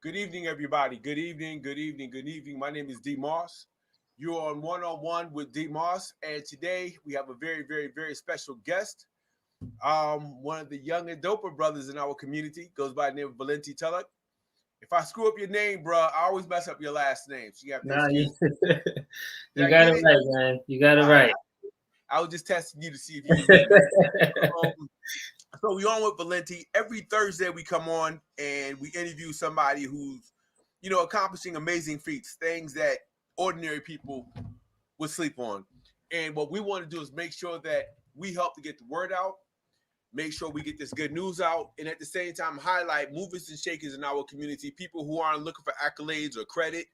Good evening, everybody. Good evening, good evening, good evening. My name is D.Moss. You're on one-on-one with D.Moss, and today we have a very, very, very special guest. One of the young and doper brothers in our community goes by the name of Vilenti Tulloch. If I screw up your name, bro, I always mess up your last name, so you have to Nah, excuse you, me. Did you I got get it it? right, man. You got it All right. right. I was just testing you to see if you was with me. Um, so we on with Vilenti. Every Thursday we come on and we interview somebody who's, accomplishing amazing feats, things that ordinary people would sleep on. And what we want to do is make sure that we help to get the word out, make sure we get this good news out, and at the same time highlight movers and shakers in our community, people who aren't looking for accolades or credit.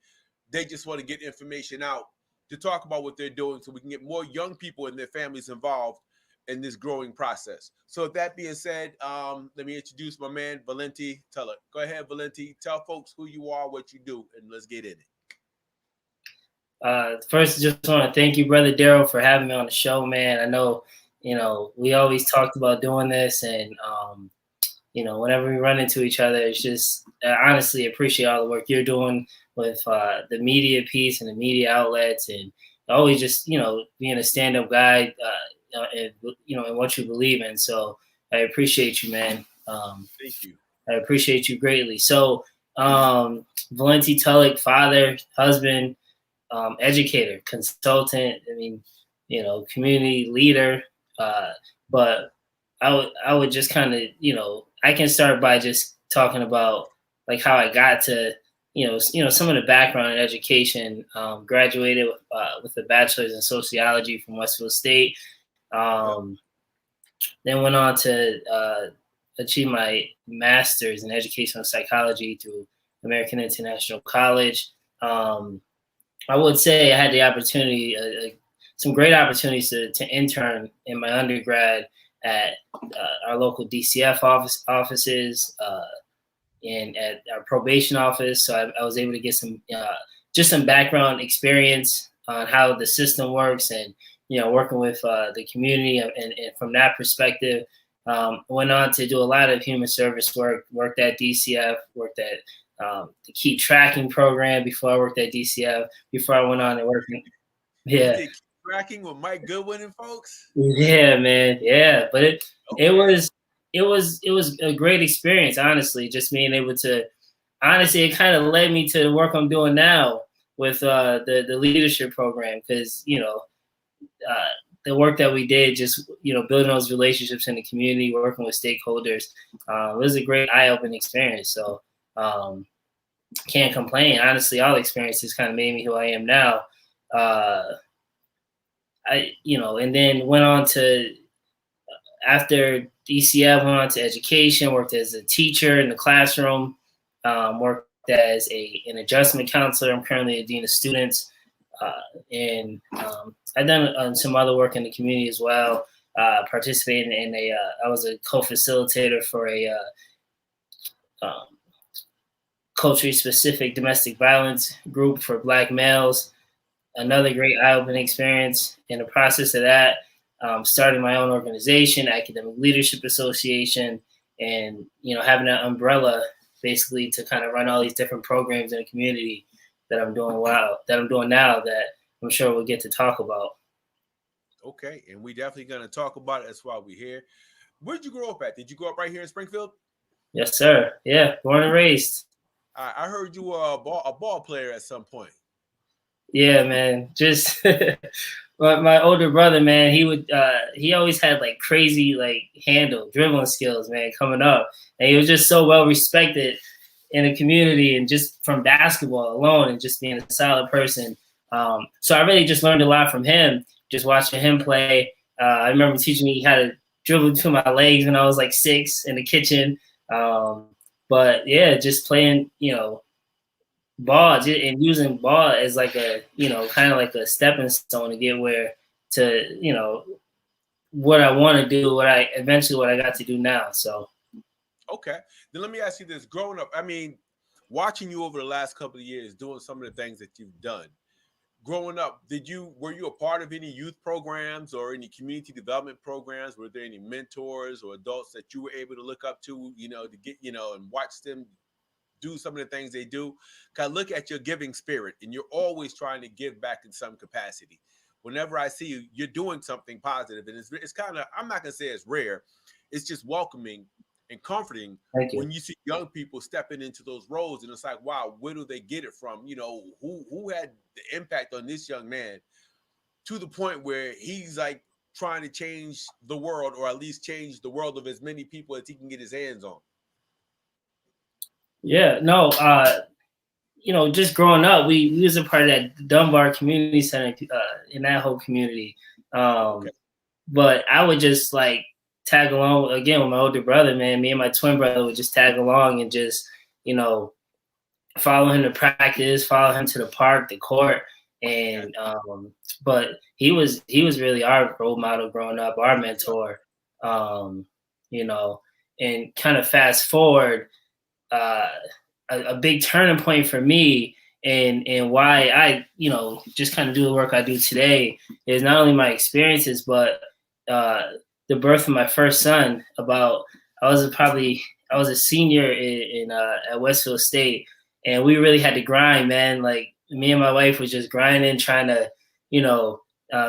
They just want to get information out to talk about what they're doing so we can get more young people and their families involved in this growing process. So with that being said, let me introduce my man, Vilenti Tulloch. Go ahead, Vilenti. Tell folks who you are, what you do, and let's get in it. First, just want to thank you, brother Daryl, for having me on the show, man. I know, we always talked about doing this, and whenever we run into each other, it's just honestly appreciate all the work you're doing with the media piece and the media outlets, and always just being a stand-up guy, and in what you believe in. So I appreciate you, man. Thank you. I appreciate you greatly. So, Valenti Tulloch, father, husband, educator, consultant. I mean, community leader. Uh, but I would just kind of, I can start by just talking about like how I got to, some of the background in education. Graduated with a bachelor's in sociology from Westfield State. Yep. Then went on to achieve my master's in educational psychology through American International College. I would say I had the opportunity, some great opportunities to intern in my undergrad at our local DCF offices and at our probation office. So I was able to get just some background experience on how the system works and working with the community, and from that perspective, went on to do a lot of human service work. Worked at DCF, worked at the key tracking program before I worked at DCF. Before I went on to work, You yeah, did tracking with Mike Goodwin and folks? yeah, man, yeah. But it Okay. was it was a great experience, honestly. Just being able to, honestly, it kind of led me to the work I'm doing now with the leadership program, because uh, the work that we did, just building those relationships in the community, working with stakeholders, it was a great eye-opening experience. So can't complain. Honestly, all experiences kind of made me who I am now. Uh, and then went on to, after DCF, went on to education, worked as a teacher in the classroom, worked as an adjustment counselor. I'm currently a dean of students. And I've done some other work in the community as well. Participating in I was a co-facilitator for a um, culturally specific domestic violence group for Black males. Another great eye-opening experience. In the process of that, starting my own organization, Academic Leadership Association, and having an umbrella basically to kind of run all these different programs in the community that I'm doing now, that I'm sure we'll get to talk about. Okay. And we definitely going to talk about it. That's why we're here. Where'd you grow up at? Did you grow up right here in Springfield? Yes, sir. Yeah, born and raised. I heard you were a ball player at some point. Yeah, man. Just my older brother, man. He always had like crazy like handle dribbling skills, man, coming up, and he was just so well respected in the community, and just from basketball alone, and just being a solid person. So I really just learned a lot from him, just watching him play. I remember teaching me how to dribble between my legs when I was like 6 in the kitchen. But yeah, just playing, ball, and using ball as like a, kind of like a stepping stone to get where, to, what I want to do, what I got to do now. So Okay. Then let me ask you this. Growing up, I mean, watching you over the last couple of years, doing some of the things that you've done. Growing up, were you a part of any youth programs or any community development programs? Were there any mentors or adults that you were able to look up to, to get, and watch them do some of the things they do. Cause I look at your giving spirit, and you're always trying to give back in some capacity. Whenever I see you, you're doing something positive, and it's kind of, I'm not gonna say it's rare, it's just welcoming and comforting Thank you. when you see young people stepping into those roles, and it's like, wow, where do they get it from? You know, who had the impact on this young man to the point where he's like trying to change the world, or at least change the world of as many people as he can get his hands on. Yeah, no, just growing up, we was a part of that Dunbar Community Center in that whole community. Okay. But I would just like tag along again with my older brother, man. Me and my twin brother would just tag along and just, you know, follow him to practice, follow him to the park, the court. And but he was really our role model growing up, our mentor. Um, you know, and kind of fast forward, uh, a big turning point for me and why I, just kind of do the work I do today is not only my experiences, but uh, the birth of my first son. I was a senior at Westfield State, and we really had to grind, man. Like me and my wife was just grinding, trying to,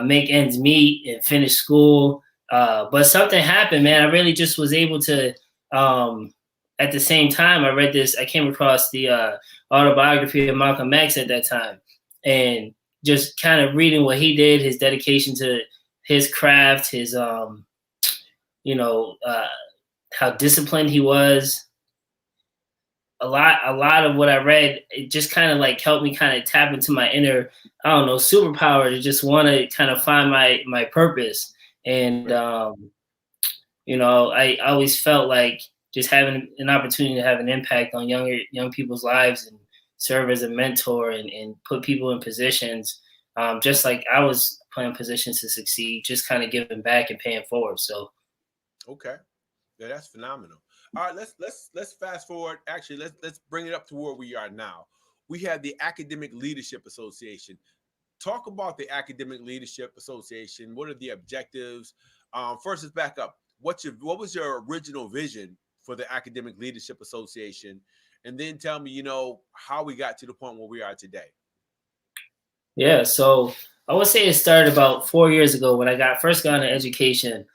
make ends meet and finish school. But something happened, man. I really just was able to. At the same time, I came across the autobiography of Malcolm X at that time, and just kind of reading what he did, his dedication to his craft, his how disciplined he was. A lot of what I read, it just kind of like helped me kind of tap into my inner, I don't know, superpower to just want to kind of find my purpose. And I always felt like just having an opportunity to have an impact on young people's lives and serve as a mentor and put people in positions, just like I was put in positions to succeed, just kind of giving back and paying forward. So, okay, yeah, that's phenomenal. All right, let's fast forward. Actually, let's bring it up to where we are now. We have the Academic Leadership Association. Talk about the Academic Leadership Association. What are the objectives? First, let's back up. What was your original vision for the Academic Leadership Association? And then tell me, how we got to the point where we are today. Yeah, so I would say it started about 4 years ago when I first got into education.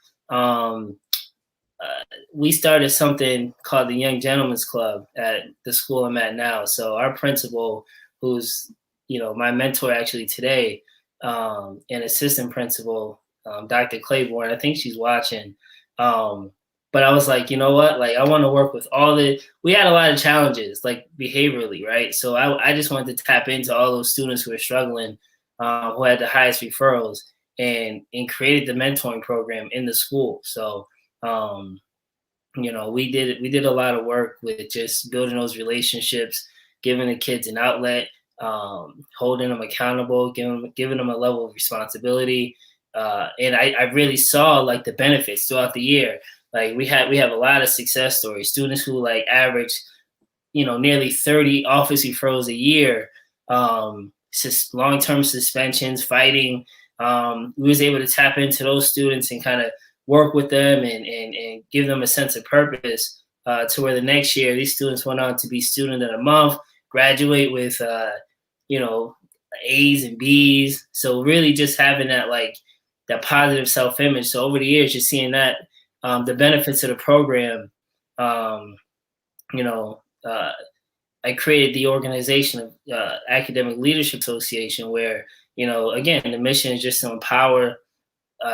We started something called the Young Gentlemen's Club at the school I'm at now. So our principal, who's my mentor actually today, and assistant principal, Dr. Claiborne, I think she's watching. But I was like, you know what? Like, I want to work with we had a lot of challenges, like behaviorally, right? So I just wanted to tap into all those students who were struggling, who had the highest referrals, and created the mentoring program in the school. So, we did a lot of work with just building those relationships, giving the kids an outlet, holding them accountable, giving them a level of responsibility. And I really saw like the benefits throughout the year. Like we have a lot of success stories, students who like average, nearly 30 office referrals a year, long-term suspensions, fighting. We was able to tap into those students and kind of work with them and give them a sense of purpose, to where the next year these students went on to be student of the month, graduate with A's and B's. So really just having that positive self-image. So over the years, just seeing that, the benefits of the program, I created the organization of Academic Leadership Association, where, again, the mission is just to empower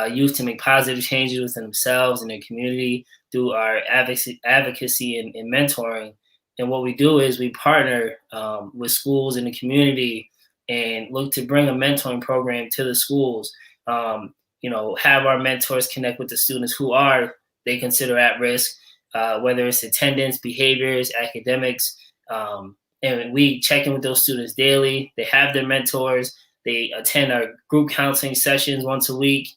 youth to make positive changes within themselves and their community through our advocacy and mentoring. And what we do is we partner with schools in the community and look to bring a mentoring program to the schools. Have our mentors connect with the students who they consider at risk, whether it's attendance, behaviors, academics. And we check in with those students daily. They have their mentors. They attend our group counseling sessions once a week.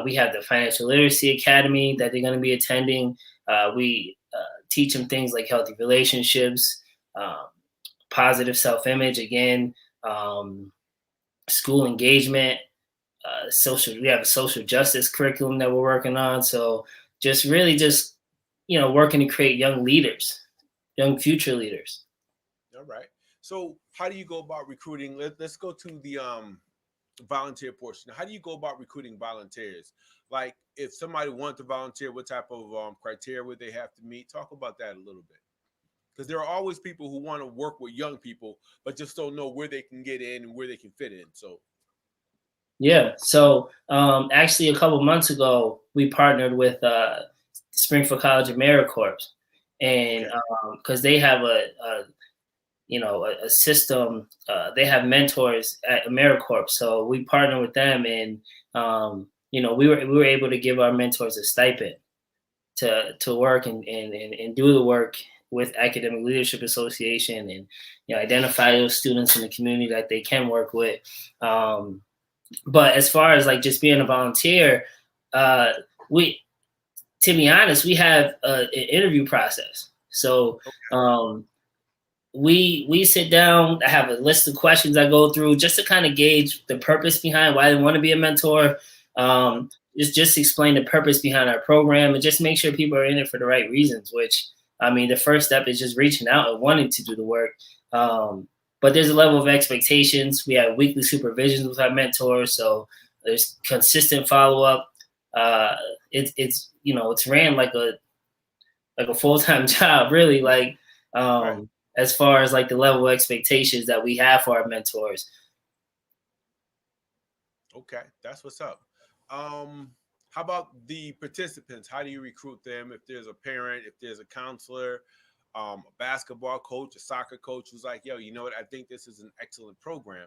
We have the Financial Literacy Academy that they're going to be attending. We teach them things like healthy relationships, positive self-image, again, school engagement, we have a social justice curriculum that we're working on. So just really working to create young leaders, young future leaders. All right. So how do you go about recruiting? Let's go to the volunteer portion. How do you go about recruiting volunteers? Like if somebody wants to volunteer, what type of criteria would they have to meet? Talk about that a little bit. Because there are always people who want to work with young people, but just don't know where they can get in and where they can fit in. So, Yeah. So actually, a couple months ago, we partnered with Springfield College AmeriCorps, and okay. because they have a system, they have mentors at AmeriCorps, so we partnered with them, and we were able to give our mentors a stipend to work and do the work with Academic Leadership Association, and identify those students in the community that they can work with. But as far as like just being a volunteer, uh, we to be honest, we have an interview process. So Okay. we sit down. I have a list of questions I go through just to kind of gauge the purpose behind why they want to be a mentor. Just explain the purpose behind our program and just make sure people are in it for the right reasons. Which I mean, the first step is just reaching out and wanting to do the work. But there's a level of expectations. We have weekly supervisions with our mentors, so there's consistent follow up. It's ran like a full time job, really. Like Right. as far as like the level of expectations that we have for our mentors. Okay. That's what's up. How about the participants? How do you recruit them? If there's a parent, if there's a counselor, a basketball coach, a soccer coach who's like, yo, you know what? I think this is an excellent program.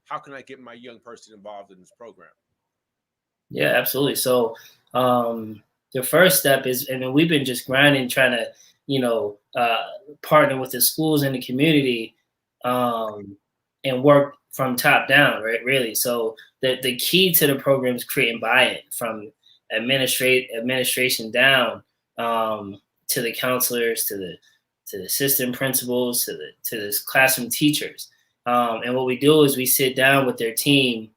How can I get my young person involved in this program? Yeah, absolutely. So the first step is, I mean, we've been just grinding, trying to, you know, uh, partner with the schools in the community um, and work from top down, right? Really. So the key to the program is creating buy-in from administration down to the counselors, to the assistant principals, to the classroom teachers. And what we do is we sit down with their team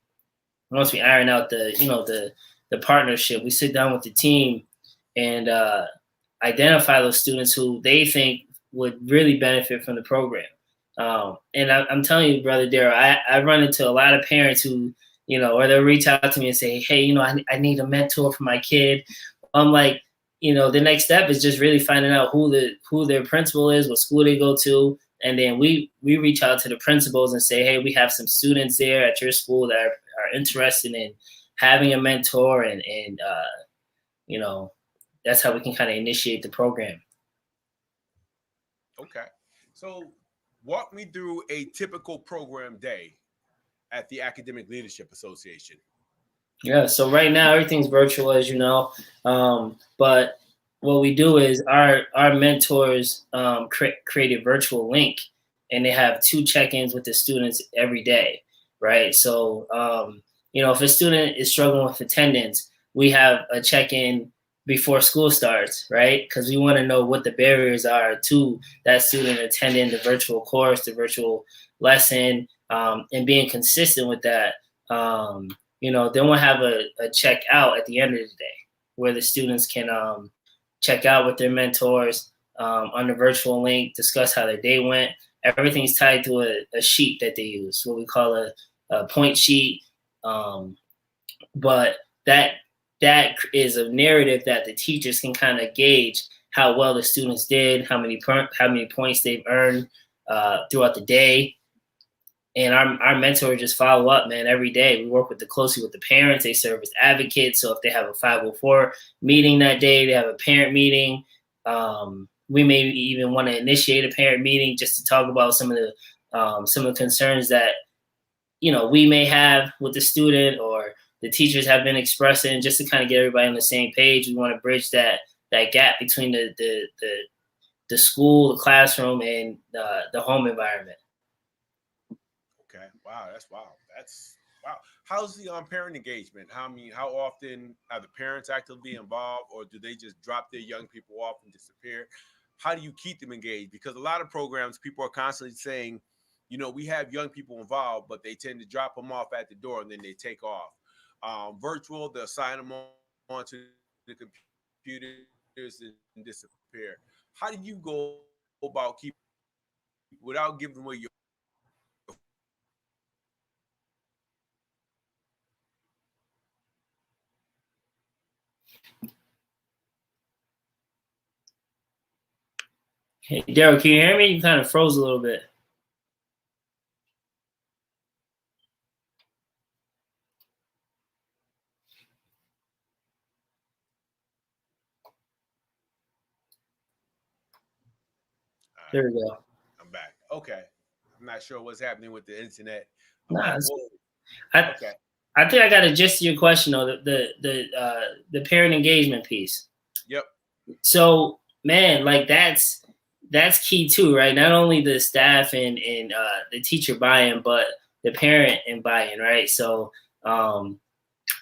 once we iron out the partnership. We sit down with the team and identify those students who they think would really benefit from the program. And I'm telling you, brother Darrell, I run into a lot of parents who, or they'll reach out to me and say, hey, I need a mentor for my kid. I'm like, the next step is just really finding out who their principal is, what school they go to, and then we reach out to the principals and say, hey, we have some students there at your school that are interested in having a mentor, and you know that's how we can kind of initiate the program. Okay. So walk me through a typical program day at the Academic Leadership Association. Yeah, so right now everything's virtual, as you know. But what we do is our mentors create a virtual link, and they have 2 check-ins with the students every day, right? So if a student is struggling with attendance, we have a check-in before school starts, right? Because we want to know what the barriers are to that student attending the virtual course, the virtual lesson, and being consistent with that. Then we'll have a check out at the end of the day where the students can check out with their mentors on the virtual link, discuss how their day went. Everything's tied to a sheet that they use, what we call a point sheet. But that is a narrative that the teachers can kind of gauge how well the students did, how many points they've earned throughout the day. And our mentor just follow up, man, every day. We work closely with the parents. They serve as advocates. So if they have a 504 meeting that day, they have a parent meeting. We may even want to initiate a parent meeting just to talk about some of the concerns that we may have with the student, or the teachers have been expressing, just to kind of get everybody on the same page. We want to bridge that gap between the school, the classroom, and the home environment. Okay. Wow, that's wow. That's wow. How's the parent engagement? How often are the parents actively involved, or do they just drop their young people off and disappear? How do you keep them engaged? Because a lot of programs, people are constantly saying, we have young people involved, but they tend to drop them off at the door and then they take off. Virtual, they'll sign them on to the computers and disappear. How do you go about keeping them engaged? without giving away your. Hey, Daryl, can you hear me? You kind of froze a little bit. There we go. I'm back. Okay. I'm not sure what's happening with the internet. Nah, okay. I think I got a gist of your question though. The parent engagement piece. Yep. So man, like that's key too, right? Not only the staff and the teacher buy-in, but the parent and buy-in, right? So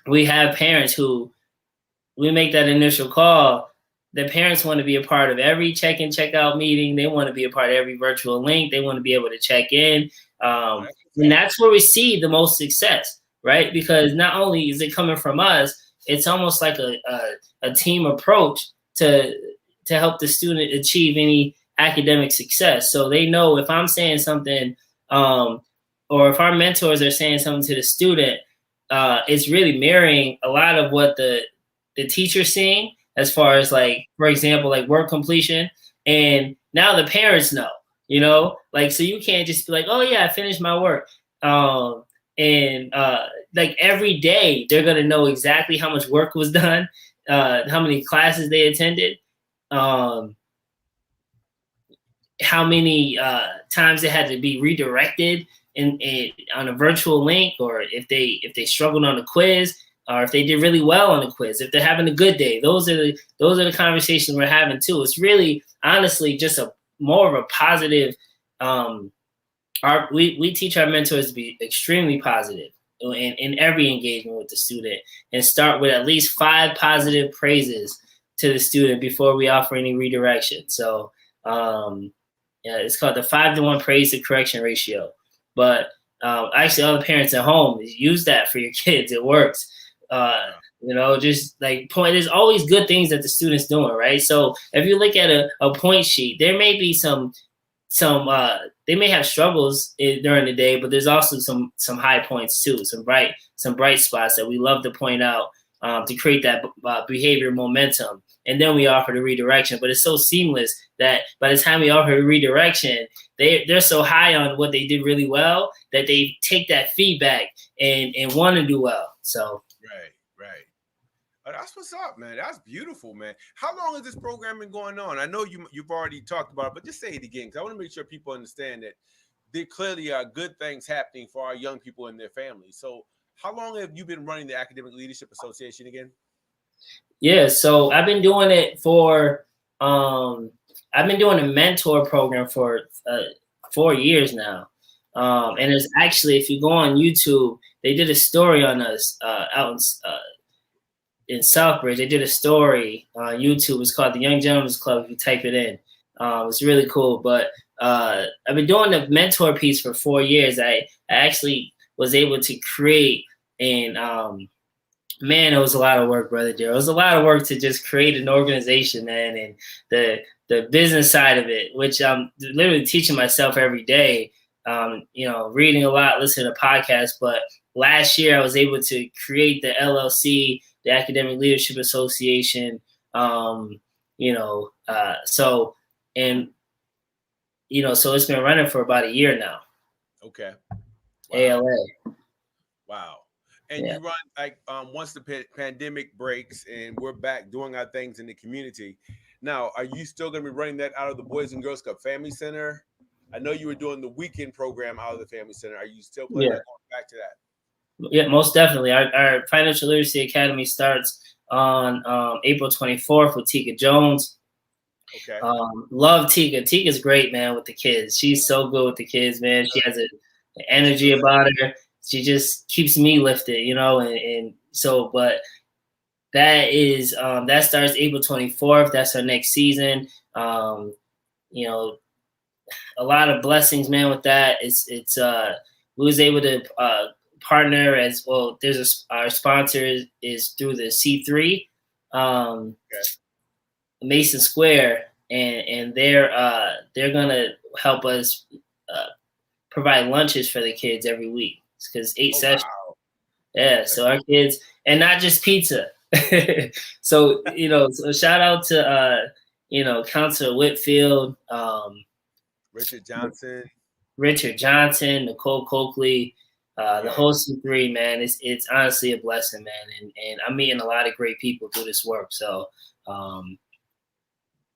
we have parents who we make that initial call. The parents want to be a part of every check-in, check-out meeting. They want to be a part of every virtual link. They want to be able to check in. And that's where we see the most success, right? Because not only is it coming from us, it's almost like a team approach to help the student achieve any academic success. So they know if I'm saying something, or if our mentors are saying something to the student, it's really mirroring a lot of what the teacher's seeing as far as like, for example, like work completion. And now the parents know, like, so you can't just be like, oh yeah, I finished my work. Like every day they're going to know exactly how much work was done, how many classes they attended, how many times they had to be redirected on a virtual link, or if they struggled on a quiz, or if they did really well on the quiz, if they're having a good day. Those are the conversations we're having too. It's really honestly just more of a positive. We teach our mentors to be extremely positive in every engagement with the student, and start with at least 5 positive praises to the student before we offer any redirection. So yeah, it's called the 5-to-1 praise to correction ratio. But actually, all the parents at home, use that for your kids. It works. Just like there's always good things that the student's doing, right? So if you look at a point sheet, there may be some they may have struggles during the day, but there's also some high points too, some bright spots that we love to point out to create that behavior momentum. And then we offer the redirection, but it's so seamless that by the time we offer the redirection, they're so high on what they did really well that they take that feedback and want to do well. So right. That's what's up, man. That's beautiful, man. How long has this program been going on? I know you've already talked about it, but just say it again, because I want to make sure people understand that there clearly are good things happening for our young people and their families. So how long have you been running the Academic Leadership Association again? Yeah, so I've been doing it for I've been doing a mentor program for 4 years now. And there's actually, if you go on YouTube, they did a story on us out in Southbridge. They did a story on YouTube. It's called the Young Gentlemen's Club. If you type it in, it's really cool. But I've been doing the mentor piece for 4 years. I actually was able to create, and man, it was a lot of work, brother Daryl. It was a lot of work to just create an organization, man, and the business side of it, which I'm literally teaching myself every day. Reading a lot, listening to podcasts. But last year, I was able to create the LLC, the Academic Leadership Association. So it's been running for about a year now. Okay. Wow. ALA. Wow. And you run like once the pandemic breaks and we're back doing our things in the community. Now, are you still going to be running that out of the Boys and Girls Club Family Center? I know you were doing the weekend program out of the Family Center. Are you still planning on going back to that? Yeah, most definitely. Our Financial Literacy Academy starts on April 24th with Tika Jones. Okay. Love Tika. Tika's great, man, with the kids. She's so good with the kids, man. She has an energy about her. She just keeps me lifted, and so, but that is that starts April 24th. That's our next season. A lot of blessings, man, with that. We was able to partner as well. Our sponsor is through the C3 Mason Square, and they're gonna help us provide lunches for the kids every week because 8 sessions. Wow. Yeah, so our kids, and not just pizza. So so shout out to Councilor Whitfield, Richard Johnson, Nicole Coakley, the whole C3, man. It's honestly a blessing, man, and I'm meeting a lot of great people through this work. So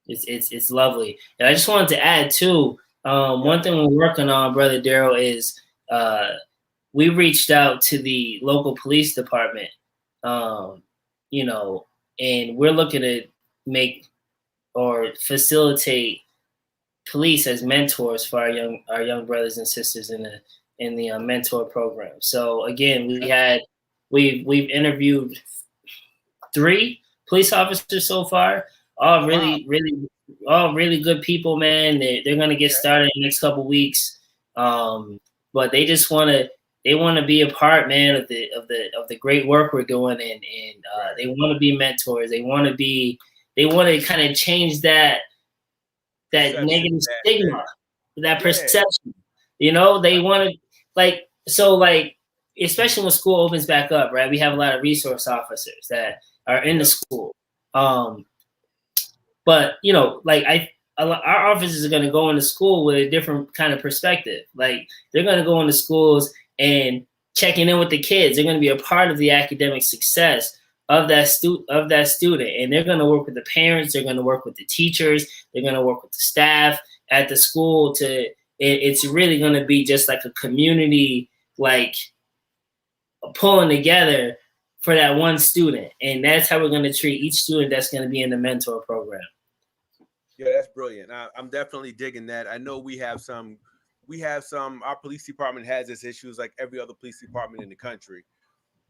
it's lovely. And I just wanted to add too, one thing we're working on, Brother Daryl, is we reached out to the local police department, and we're looking to make or facilitate police as mentors for our young brothers and sisters in the mentor program. So again, we've interviewed 3 police officers so far, all really good people, man. They're gonna get started in the next couple weeks, but they just want to be a part, man, of the great work we're doing, and they want to be mentors. They want to kind of change that negative stigma, that perception. They want to especially when school opens back up, right? We have a lot of resource officers that are in the school. But our officers are going to go into school with a different kind of perspective. Like, they're going to go into schools and checking in with the kids. They're going to be a part of the academic success of that student, and they're going to work with the parents. They're going to work with the teachers. They're going to work with the staff at the school. It's really going to be just like a community, like pulling together for that one student, and that's how we're going to treat each student that's going to be in the mentor program. Yeah, that's brilliant. I'm definitely digging that. I know we have some. Our police department has its issues like every other police department in the country,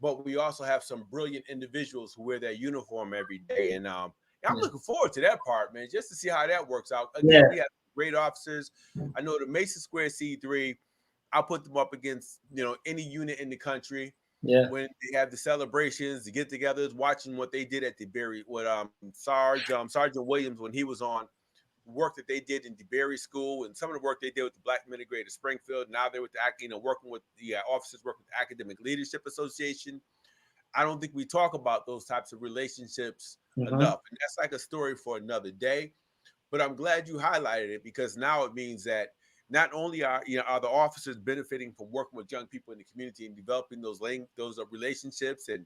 but we also have some brilliant individuals who wear their uniform every day, and I'm looking forward to that part, man, just to see how that works out. Again, we have great officers. I know the Mason Square C3. I'll put them up against any unit in the country. Yeah. When they have the celebrations, the get-togethers, watching what they did at DeBerry with Sergeant Williams when he was on, work that they did in DeBerry School, and some of the work they did with the Black Men Grade of Springfield. Now they're with working with the officers, working with the Academic Leadership Association. I don't think we talk about those types of relationships enough, and that's like a story for another day. But I'm glad you highlighted it, because now it means that not only are the officers benefiting from working with young people in the community and developing those relationships and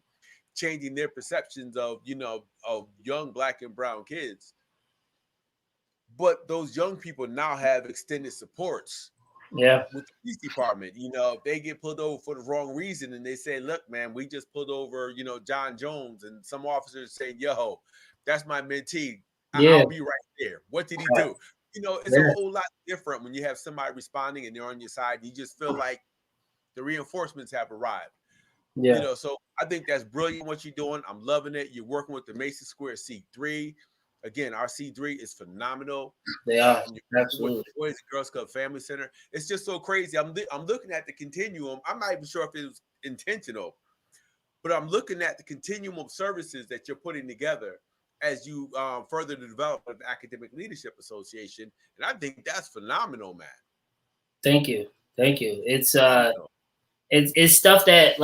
changing their perceptions of young Black and brown kids, but those young people now have extended supports. With the police department, if they get pulled over for the wrong reason and they say, "Look, man, we just pulled over, John Jones," and some officers saying, "Yo, that's my mentee. I'll be right there. What did he do?" It's a whole lot different when you have somebody responding and they're on your side. You just feel like the reinforcements have arrived. So I think that's brilliant what you're doing. I'm loving it. You're working with the Mason Square C3. Again, our C3 is phenomenal. They are. Absolutely. With the Boys and Girls Club Family Center. It's just so crazy. I'm looking at the continuum. I'm not even sure if it was intentional, but I'm looking at the continuum of services that you're putting together as you further the development of the Academic Leadership Association. And I think that's phenomenal, man. Thank you. It's stuff that,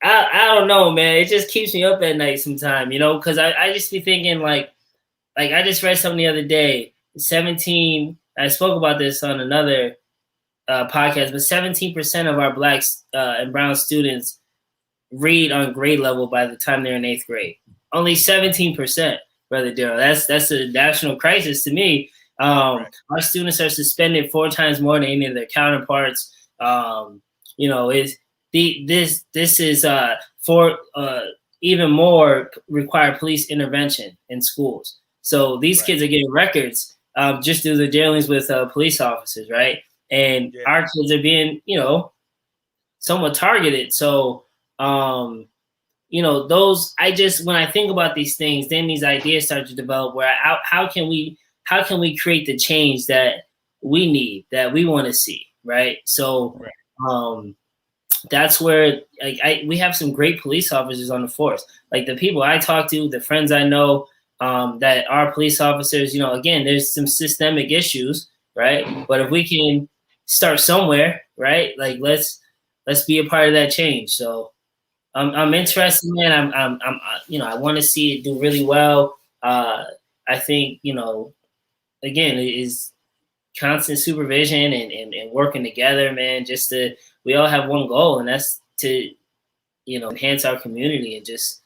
I don't know, man. It just keeps me up at night sometimes, because I just be thinking like I just read something the other day. 17. I spoke about this on another podcast, but 17% of our Black and brown students read on grade level by the time they're in 8th grade. Only 17%, Brother Daryl. That's a national crisis to me. Our students are suspended 4 times more than any of their counterparts. This is for even more require police intervention in schools. So these kids are getting records just through the dealings with police officers, right? And our kids are being, somewhat targeted. So, when I think about these things, then these ideas start to develop where how can we create the change that we need, that we want to see, right? So, that's where we have some great police officers on the force. Like the people I talk to, the friends I know that are police officers, again, there's some systemic issues right? But if we can start somewhere, right? Like let's be a part of that change. So I'm interested, man. I'm you know, I want to see it do really well. I think, you know, again, it is constant supervision and working together, man. Just to we all have one goal, and that's to, you know, enhance our community and just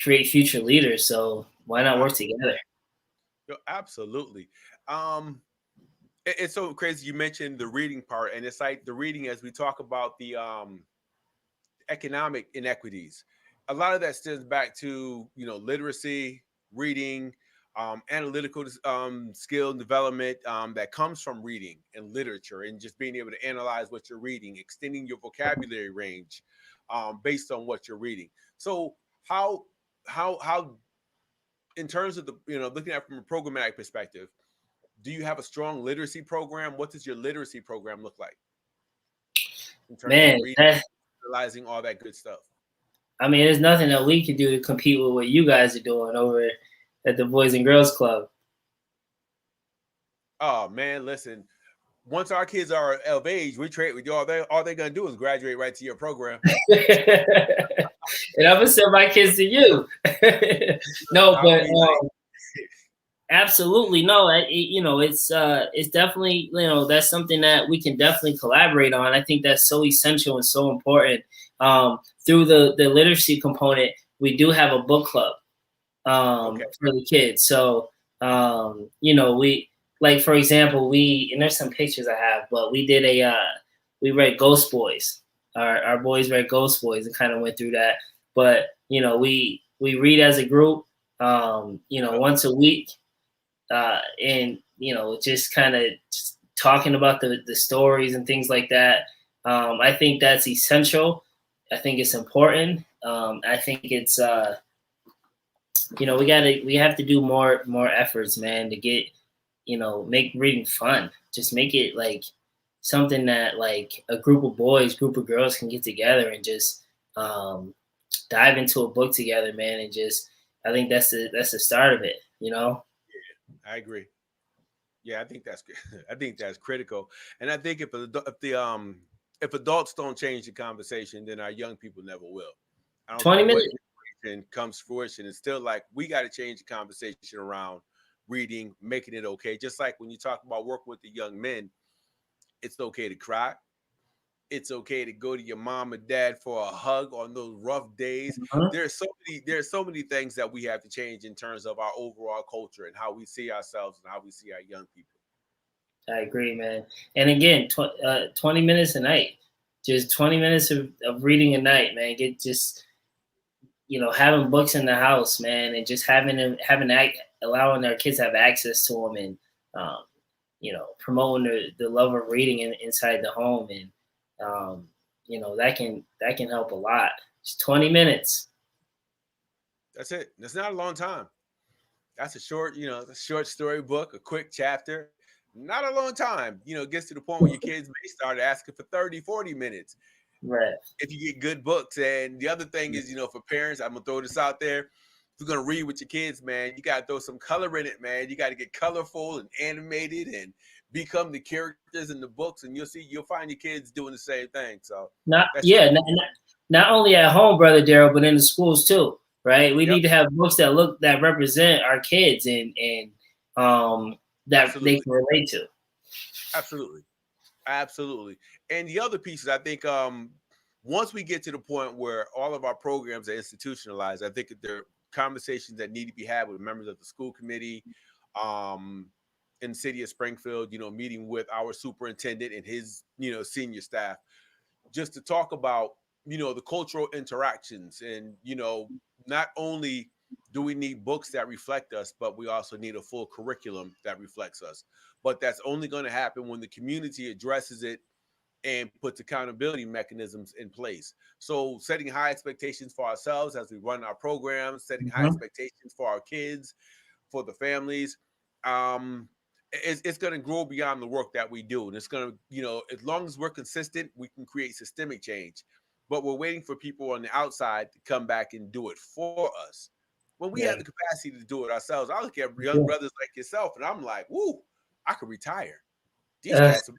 create future leaders. So why not work together? Yo, absolutely. Um, it's so crazy you mentioned the reading part, and it's like the reading as we talk about the economic inequities. A lot of that stems back to, you know, literacy, reading, analytical skill and development that comes from reading and literature, and just being able to analyze what you're reading, extending your vocabulary range based on what you're reading. So how how in terms of the, you know, looking at it from a programmatic perspective, do you have a strong literacy program? What does your literacy program look like in terms of Man, reading, that realizing all that good stuff? I mean, there's nothing that we can do to compete with what you guys are doing over at the Boys and Girls Club. Oh man, listen. Once our kids are of age, we trade with you. All they're gonna do is graduate right to your program. And I'm gonna send my kids to you. No, I'll but be like, absolutely no. You know, it's definitely, you know, that's something that we can definitely collaborate on. I think that's so essential and so important. Through the literacy component, we do have a book club okay, for the kids. So you know, we like, for example, we, and there's some pictures I have, but we did we read Ghost Boys. Our boys read Ghost Boys and kind of went through that. But you know, we read as a group, you know, once a week, and you know, just kind of talking about the stories and things like that. I think that's essential. I think it's important. I think it's you know, we have to do more efforts, man, to get, you know, make reading fun. Just make it like something that like a group of boys, group of girls can get together and just dive into a book together, man, and just I think that's the start of it, you know. I agree. Yeah, I think that's I think that's critical. And I think if adults don't change the conversation, then our young people never will. I don't care 20 what minutes. generation comes to fruition. It's still like we got to change the conversation around reading, making it okay. Just like when you talk about working with the young men, it's okay to cry. It's okay to go to your mom or dad for a hug on those rough days. Mhm. There's so many things that we have to change in terms of our overall culture and how we see ourselves and how we see our young people. I agree, man. And again, 20 minutes a night, just 20 minutes of reading a night, man. Get just, you know, having books in the house, man, and just allowing our kids to have access to them, and um, you know, promoting the love of reading inside the home, and you know, that can help a lot. Just 20 minutes. That's it. That's not a long time. That's a short, you know, a short story book, a quick chapter. Not a long time. You know, it gets to the point where your kids may start asking for 30, 40 minutes Right. if you get good books. And the other thing is, you know, for parents, I'm gonna throw this out there. If you're gonna read with your kids, man, you gotta throw some color in it, man. You gotta get colorful and animated and become the characters in the books, and you'll find your kids doing the same thing. So Not that's yeah, not only at home, brother Daryl, but in the schools too, right? We yep, need to have books that represent our kids, and that they absolutely, can relate to. absolutely. Absolutely. And the other pieces, I think, once we get to the point where all of our programs are institutionalized, I think that there are conversations that need to be had with members of the school committee, um, in the city of Springfield, you know, meeting with our superintendent and his, you know, senior staff, just to talk about, you know, the cultural interactions. And, you know, not only do we need books that reflect us, but we also need a full curriculum that reflects us. But that's only going to happen when the community addresses it and puts accountability mechanisms in place. So setting high expectations for ourselves as we run our programs, setting high Mhm. expectations for our kids, for the families. It's going to grow beyond the work that we do. And it's going to, you know, as long as we're consistent, we can create systemic change. But we're waiting for people on the outside to come back and do it for us. When we Yeah. have the capacity to do it ourselves, I look at young Yeah. brothers like yourself and I'm like, woo, I could retire. These cats,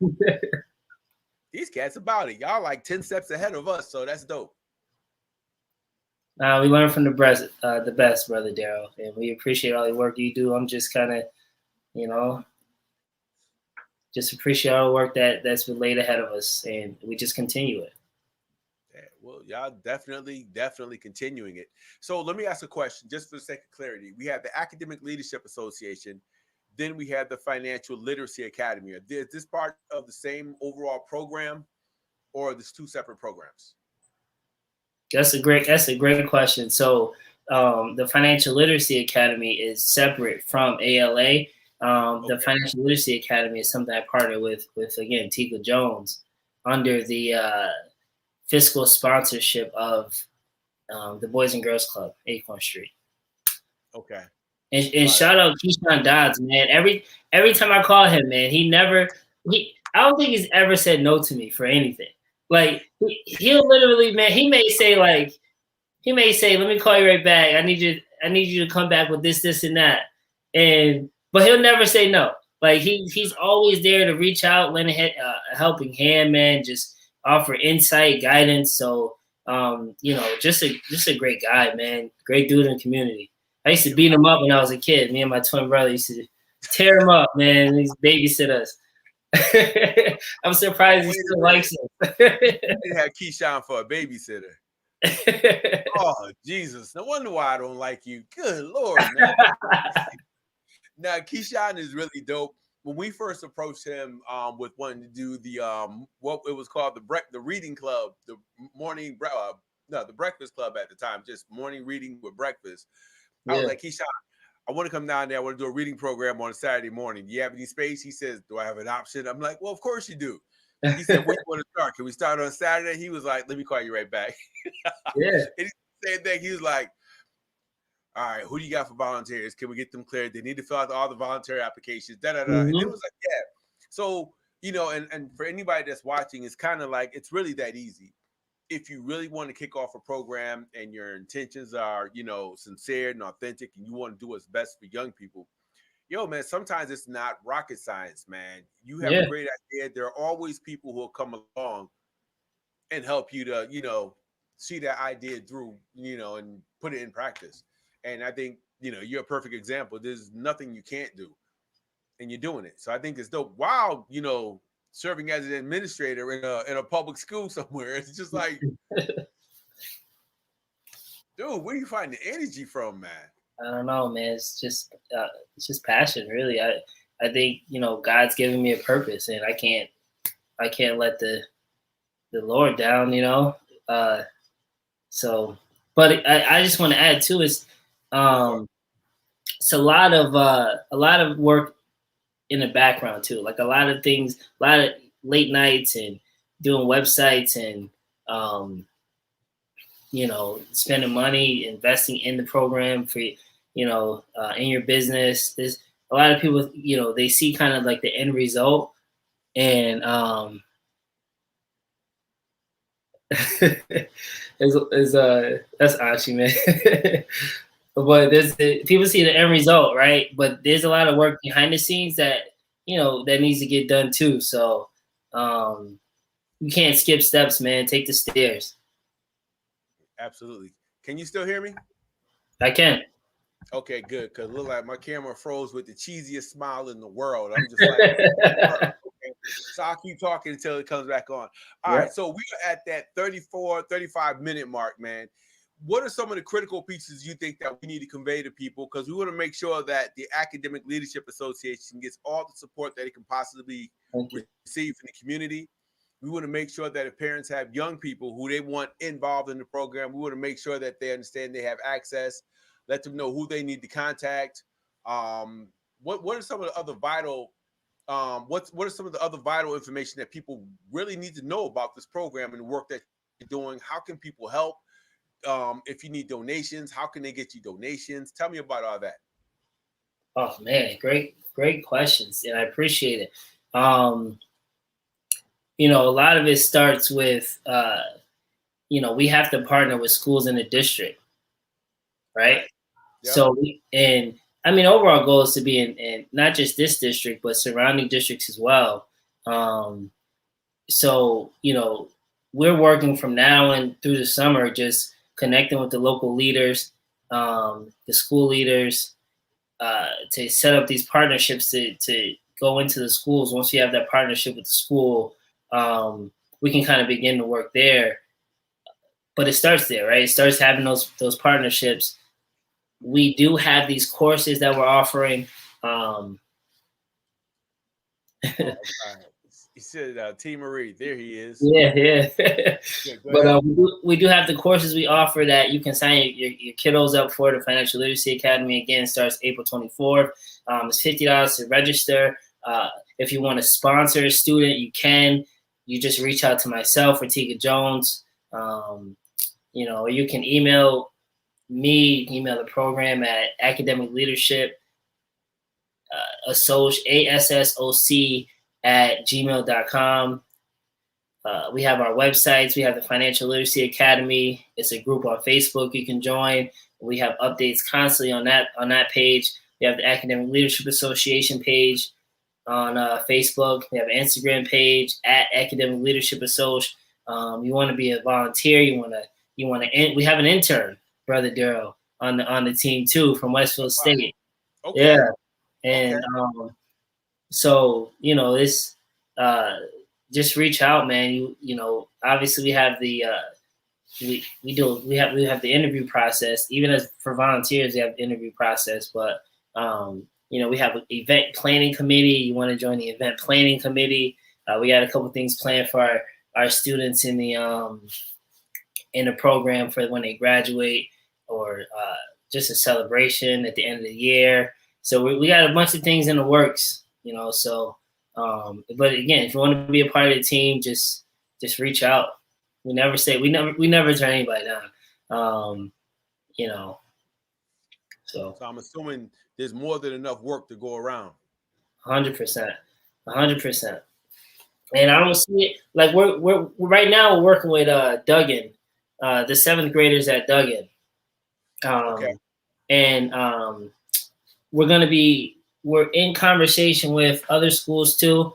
these cats about it. Y'all like 10 steps ahead of us, so that's dope. We learn from the best, brother Daryl, and we appreciate all the work you do. I'm just kind of, you know, just appreciate all the work that's been laid ahead of us, and we just continue it. Yeah, well, y'all definitely continuing it. So let me ask a question, just for the sake of clarity. We have the Academic Leadership Association, then we have the Financial Literacy Academy. Is this part of the same overall program, or are these two separate programs? That's a great question. So the Financial Literacy Academy is separate from ALA. The Financial Literacy Academy is something I partner with again, Tika Jones, under the fiscal sponsorship of the Boys and Girls Club, Acorn Street. Okay. And shout out Keyshawn Dodds, man. Every time I call him, man, I don't think he's ever said no to me for anything. Like he'll literally, man, he may say, let me call you right back. I need you to come back with this, and that. But he'll never say no. Like he's always there to reach out, lend a helping hand, man, just offer insight, guidance. So just a great guy, man. Great dude in the community. I used to beat him up when I was a kid. Me and my twin brother used to tear him up, man. He's babysit us. I'm surprised he still likes us. They have Keyshawn for a babysitter. Oh, Jesus. No wonder why I don't like you. Good Lord, man. Now, Keyshawn is really dope. When we first approached him with wanting to do the what it was called the reading club, the morning the breakfast club at the time, just morning reading with breakfast. I was like, Keyshawn, I want to come down there. I want to do a reading program on a Saturday morning. Do you have any space? He says, do I have an option? I'm like, well, of course you do. He said, where do you want to start? Can we start on Saturday? He was like, let me call you right back. Yeah. And he said that he was like, all right, who do you got for volunteers? Can we get them cleared? They need to fill out all the voluntary applications. Mm-hmm. And it was like, yeah. So, and for anybody that's watching, it's kind of like, it's really that easy. If you really want to kick off a program and your intentions are, sincere and authentic, and you want to do what's best for young people, man, sometimes it's not rocket science, man. You have a great idea. There are always people who will come along and help you to, see that idea through, and put it in practice. And I think, you're a perfect example. There's nothing you can't do, and you're doing it. So I think it's dope. Wow, serving as an administrator in a public school somewhere. It's just like, dude, where do you find the energy from, man? I don't know, man. It's just passion, really. I think God's giving me a purpose, and I can't let the Lord down, So, but I just want to add too is, it's a lot of work in the background too, like a lot of things, a lot of late nights and doing websites and spending money, investing in the program for in your business. There's a lot of people, they see kind of like the end result, and that's Ashi, man. But people see the end result, right? But there's a lot of work behind the scenes that that needs to get done too. So you can't skip steps, man. Take the stairs. Absolutely. Can you still hear me? I can. Okay, good. Because it looked like my camera froze with the cheesiest smile in the world. I'm just like, okay. So I'll keep talking until it comes back on. All right. So we're at that 34, 35-minute mark, man. What are some of the critical pieces you think that we need to convey to people? Because we want to make sure that the Academic Leadership Association gets all the support that it can possibly receive from the community. We want to make sure that if parents have young people who they want involved in the program, we want to make sure that they understand they have access, let them know who they need to contact. What are some of the other vital what are some of the other vital information that people really need to know about this program and the work that you're doing? How can people help? If you need donations, how can they get you donations? Tell me about all that. Oh man, great questions, and I appreciate it. A lot of it starts with we have to partner with schools in the district, right? Yep. So overall goal is to be in not just this district but surrounding districts as well. So, we're working from now and through the summer, just connecting with the local leaders, the school leaders, to set up these partnerships to go into the schools. Once we have that partnership with the school, we can kind of begin to work there. But it starts there, right? It starts having those partnerships. We do have these courses that we're offering. He said, T. Marie, there he is. Yeah. Yeah, But we do have the courses we offer that you can sign your kiddos up for. The Financial Literacy Academy, again, starts April 24th. It's $50 to register. If you want to sponsor a student, you can. You just reach out to myself or Tika Jones. Or you can email me. You can email the program at academic leadership ASSOC at gmail.com. We have our websites. We have the Financial Literacy Academy. It's a group on Facebook you can join. We have updates constantly on that page. We have the Academic Leadership Association page on Facebook. We have an Instagram page at Academic Leadership Association. You want to be a volunteer. You want to. We have an intern, Brother Darrell, on the team too from Westfield State. Okay. Yeah, and so it's just reach out, man. Obviously we have the we have the interview process. Even as for volunteers, we have the interview process. But we have an event planning committee. You want to join the event planning committee? We got a couple things planned for our students in the program for when they graduate, or just a celebration at the end of the year. So we got a bunch of things in the works, So, but again, if you want to be a part of the team, just reach out. We never turn anybody down. So I'm assuming there's more than enough work to go around. 100%. And I don't see it like we're right now we're working with Duggan, the 7th graders at Duggan. And we're in conversation with other schools too.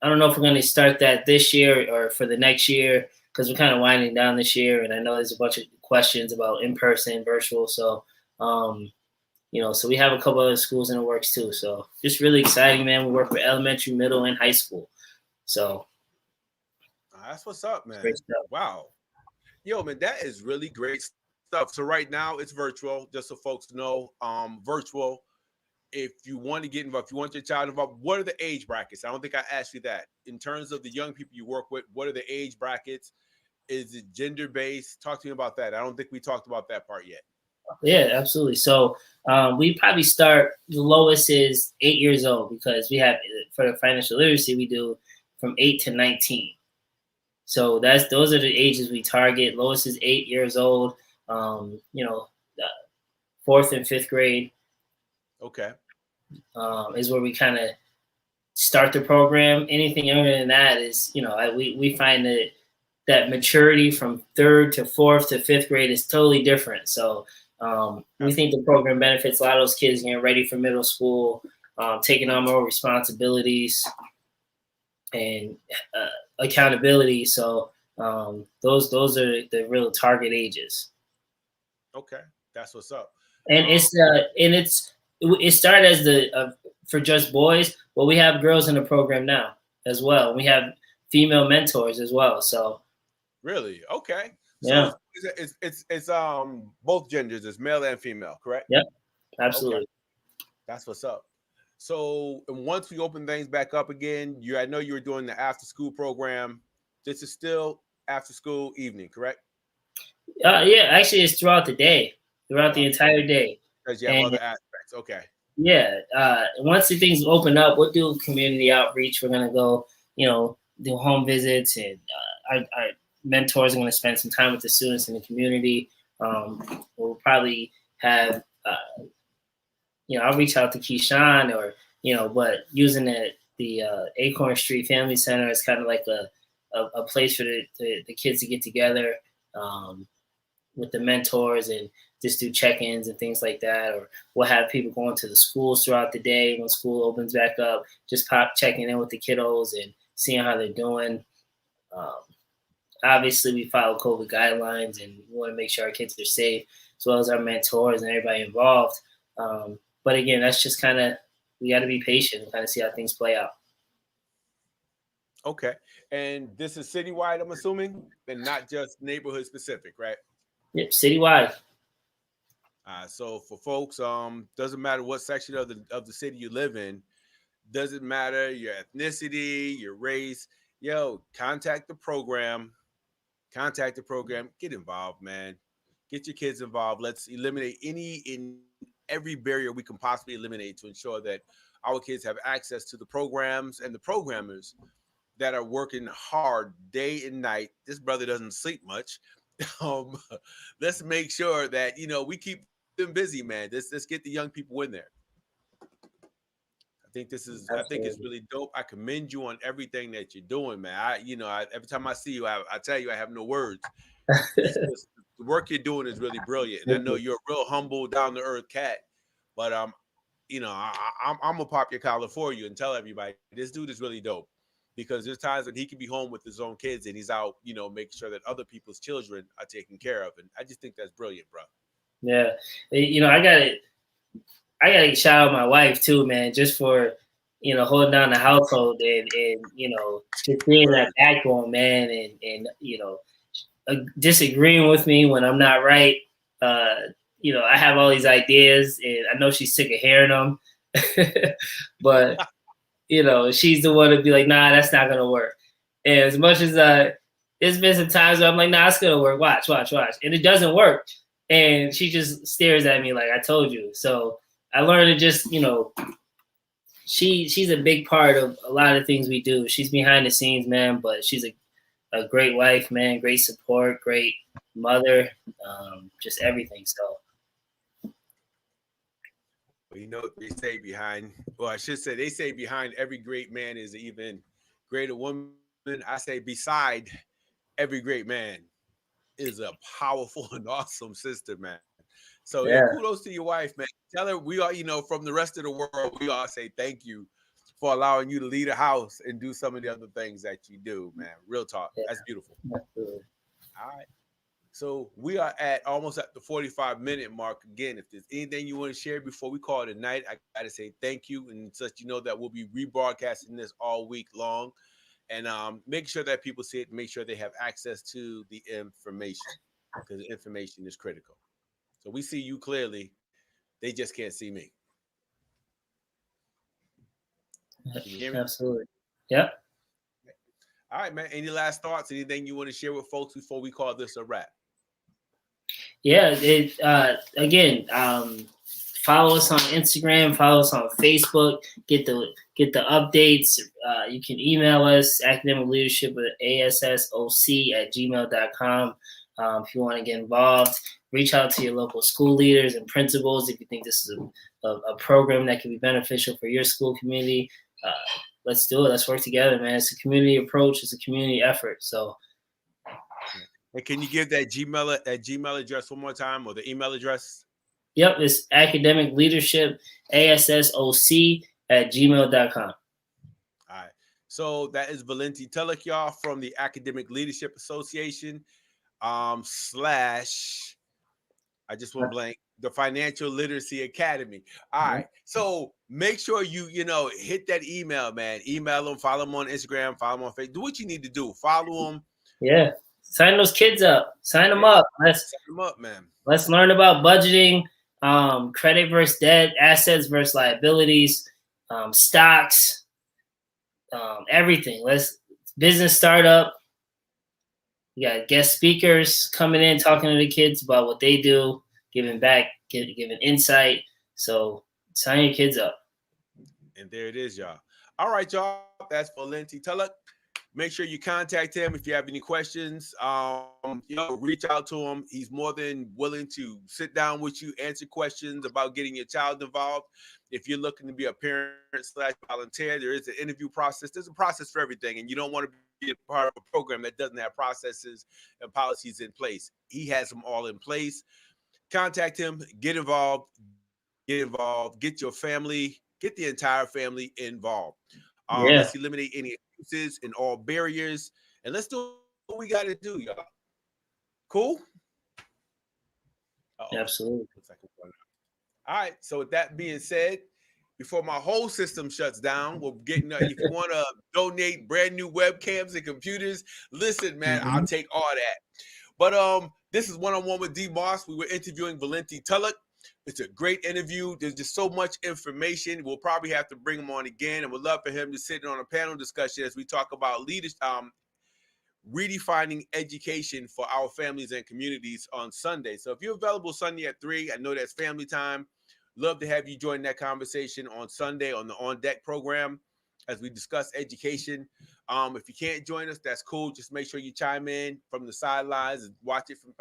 I don't know if we're going to start that this year or for the next year, because we're kind of winding down this year. And I know there's a bunch of questions about in-person, virtual. So, so we have a couple other schools in the works too. So just really exciting, man. We work with elementary, middle, and high school. So that's what's up, man. Great stuff. Wow. Yo, man, that is really great stuff. So right now it's virtual, just so folks know, virtual. If you want to get involved, if you want your child involved, what are the age brackets? I don't think I asked you that. In terms of the young people you work with, what are the age brackets? Is it gender-based? Talk to me about that. I don't think we talked about that part yet. Yeah, absolutely. So we probably start, the lowest is 8 years old, because we have, for the financial literacy, we do from 8 to 19. So those are the ages we target. Lowest is 8 years old, 4th and 5th grade. Okay. Is where we kind of start the program. Anything younger than that is, we find that maturity from 3rd to 4th to 5th grade is totally different. So we think the program benefits a lot of those kids getting ready for middle school, taking on more responsibilities and accountability. So those are the real target ages. Okay, that's what's up. And it started as for just boys, but we have girls in the program now as well. We have female mentors as well. So really, okay. Yeah. So it's both genders, it's male and female, correct? Yep, absolutely. Okay. That's what's up. So once we open things back up again, I know you were doing the after school program. This is still after school evening, correct? Yeah, actually it's throughout the day, throughout the entire day. Because you have other aspects. Okay. Yeah. Once the things open up, we'll do community outreach. We're gonna go, do home visits, and our mentors are gonna spend some time with the students in the community. We'll probably have, I'll reach out to Keyshawn, or but using the Acorn Street Family Center is kind of like a place for the kids to get together. with the mentors and just do check-ins and things like that. Or we'll have people going to the schools throughout the day when school opens back up, just checking in with the kiddos and seeing how they're doing. Um, Obviously, we follow COVID guidelines and we want to make sure our kids are safe, as well as our mentors and everybody involved. But again, that's just kind of, we got to be patient and kind of see how things play out. Okay. And this is citywide, I'm assuming, and not just neighborhood specific, right? Yep, citywide. So for folks, doesn't matter what section of the city you live in, doesn't matter your ethnicity, your race. Yo, contact the program, get involved, man. Get your kids involved. Let's eliminate every barrier we can possibly eliminate to ensure that our kids have access to the programs and the programmers that are working hard day and night. This brother doesn't sleep much. Let's make sure that, we keep them busy, man. Let's get the young people in there. I think it's really dope. I commend you on everything that you're doing, man. Every time I see you, I tell you, I have no words. The work you're doing is really brilliant. And I know you're a real humble, down to earth cat, but I'm gonna pop your collar for you and tell everybody this dude is really dope, because there's times when he can be home with his own kids and he's out, making sure that other people's children are taken care of. And I just think that's brilliant, bro. Yeah. I gotta shout out my wife too, man, just for, holding down the household and just being that backbone, man, and disagreeing with me when I'm not right. I have all these ideas and I know she's sick of hearing them, but she's the one to be like, nah, that's not gonna work. And as much as there's been some times where I'm like, nah, it's gonna work. Watch. And it doesn't work. And she just stares at me like, I told you. So I learned to just, she's a big part of a lot of things we do. She's behind the scenes, man, but she's a great wife, man, great support, great mother, just everything. So. Well, they say they say behind every great man is an even greater woman. I say beside every great man is a powerful and awesome sister, man. So yeah, kudos to your wife, man. Tell her we are, from the rest of the world, we all say thank you for allowing you to lead a house and do some of the other things that you do, man. Real talk. Yeah. That's beautiful. Absolutely. All right. So we are almost at the 45-minute mark. Again, if there's anything you want to share before we call it a night, I got to say thank you and let you know that we'll be rebroadcasting this all week long, and make sure that people see it, make sure they have access to the information, because the information is critical. So we see you clearly. They just can't see me. Can you hear me? Absolutely. Yep. All right, man. Any last thoughts? Anything you want to share with folks before we call this a wrap? Yeah. Again, follow us on Instagram, follow us on Facebook, get the updates. You can email us, academicleadership@assoc@gmail.com. If you want to get involved, reach out to your local school leaders and principals if you think this is a program that can be beneficial for your school community. Let's do it. Let's work together, man. It's a community approach. It's a community effort. So. And can you give that Gmail address one more time, or the email address? Yep, it's academicleadership@assoc@gmail.com. All right. So that is Vilenti Tulloch, y'all, from the Academic Leadership Association, / I just went blank, the Financial Literacy Academy. All right. So make sure you hit that email, man. Email them, follow them on Instagram, follow them on Facebook. Do what you need to do. Follow them. Yeah. Sign those kids up. Sign them up. Sign them up, man. Let's learn about budgeting, credit versus debt, assets versus liabilities, stocks, everything. Business startup. We got guest speakers coming in, talking to the kids about what they do, giving back, giving insight. So sign your kids up. And there it is, y'all. All right, y'all. That's Vilenti Tulloch. Make sure you contact him if you have any questions. Reach out to him. He's more than willing to sit down with you, answer questions about getting your child involved. If you're looking to be a parent/volunteer, there is an interview process. There's a process for everything, and you don't want to be a part of a program that doesn't have processes and policies in place. He has them all in place. Contact him, get involved, get your family, get the entire family involved. Let's eliminate any excuses and all barriers, and let's do what we got to do, y'all. Cool? Absolutely. All right. So with that being said, before my whole system shuts down, we're getting. If you want to donate brand new webcams and computers, listen, man, I'll take all that. But this is one-on-one with D.Moss. We were interviewing Vilenti Tulloch. It's a great interview. There's just so much information. We'll probably have to bring him on again, and we'd love for him to sit on a panel discussion as we talk about leadership, redefining education for our families and communities on Sunday. So if you're available Sunday at 3, I know that's family time. Love to have you join that conversation on Sunday on the On Deck program as we discuss education. If you can't join us, that's cool. Just make sure you chime in from the sidelines and watch it from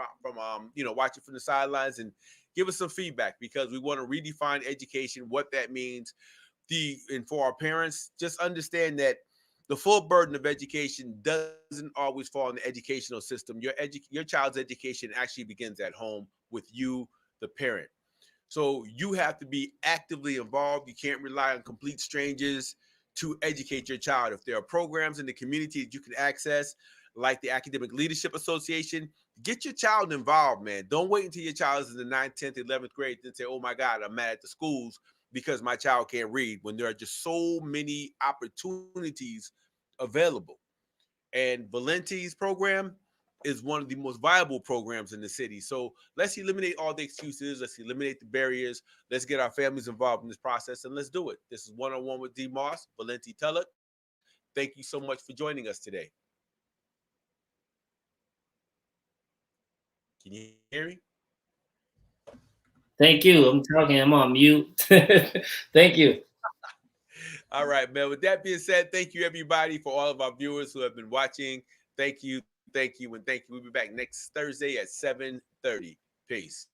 the sidelines and give us some feedback, because we want to redefine education, what that means. And for our parents, just understand that the full burden of education doesn't always fall in the educational system. Your child's education actually begins at home with you, the parent. So you have to be actively involved. You can't rely on complete strangers to educate your child. If there are programs in the community that you can access, like the Academic Leadership Association, get your child involved, man. Don't wait until your child is in the 9th, 10th, 11th grade and say, oh my God, I'm mad at the schools because my child can't read, when there are just so many opportunities available. And Vilenti's program is one of the most viable programs in the city. So let's eliminate all the excuses. Let's eliminate the barriers. Let's get our families involved in this process, and let's do it. This is one-on-one with D.Moss, Vilenti Tulloch. Thank you so much for joining us today. Can you hear me? Thank you. I'm talking. I'm on mute. Thank you. All right, man. With that being said, thank you, everybody, for all of our viewers who have been watching. Thank you, and thank you. We'll be back next Thursday at 7:30. Peace.